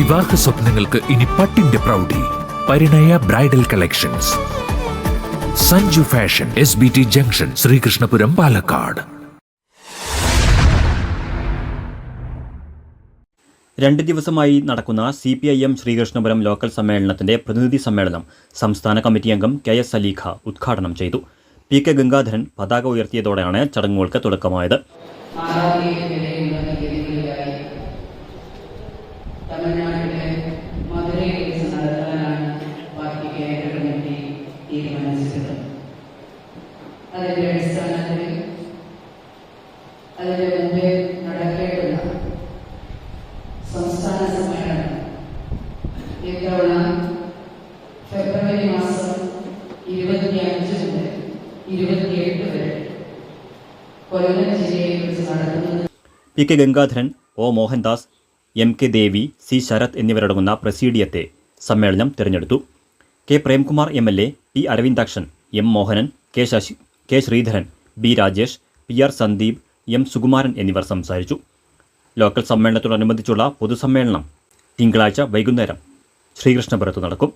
വിവാഹ സ്വപ്നങ്ങൾക്ക് ഇനി പട്ടിന്റെ പ്രൗഢി. Parinaya bridal collections. Sanju fashion, SBT junction, Sreekrishnapuram, Palakkad. 2 ദിവസമായി നടക്കുന്ന CPIM ശ്രീകൃഷ്ണപുരം ലോക്കൽ സമ്മേളനത്തിന്റെ പ്രതിനിധി സമ്മേളനം സംസ്ഥാന കമ്മിറ്റി അംഗം KS അലീഖ ഉദ്ഘാടനം ചെയ്തു. PK ഗംഗാധരൻ പതാക ഉയർത്തിയതോടെയാണ് ചടങ്ങുകൾക്ക് തുടക്കമായത്. തമിഴ്നാട്ടിലെ മധുരയിൽ വെച്ച് നടത്താനാണ് പാർട്ടി കേന്ദ്ര കമ്മിറ്റി തീരുമാനിച്ചത്. അതിന്റെ അടിസ്ഥാനത്തിൽ അതിന്റെ മുമ്പേ നടക്കേണ്ടുന്ന സംസ്ഥാന സമ്മേളനം ഇത്തവണ ഫെബ്രുവരി മാസം 25 മുതൽ 28 വരെ കൊല്ലം ജില്ലയിൽ വെച്ച് നടക്കുന്നത്. PK Gangadharan, O Mohandas, MK ദേവി, C ശരത് എന്നിവരടങ്ങുന്ന പ്രസീഡിയത്തെ സമ്മേളനം തിരഞ്ഞെടുത്തു. K Premkumar MLA, P Aravindakshan, M Mohanan, K Sreedharan, B Rajesh, PR Sandeep, M Sukumaran എന്നിവർ സംസാരിച്ചു. ലോക്കൽ സമ്മേളനത്തോടനുബന്ധിച്ചുള്ള പൊതുസമ്മേളനം തിങ്കളാഴ്ച വൈകുന്നേരം ശ്രീകൃഷ്ണപുരത്ത് നടക്കും.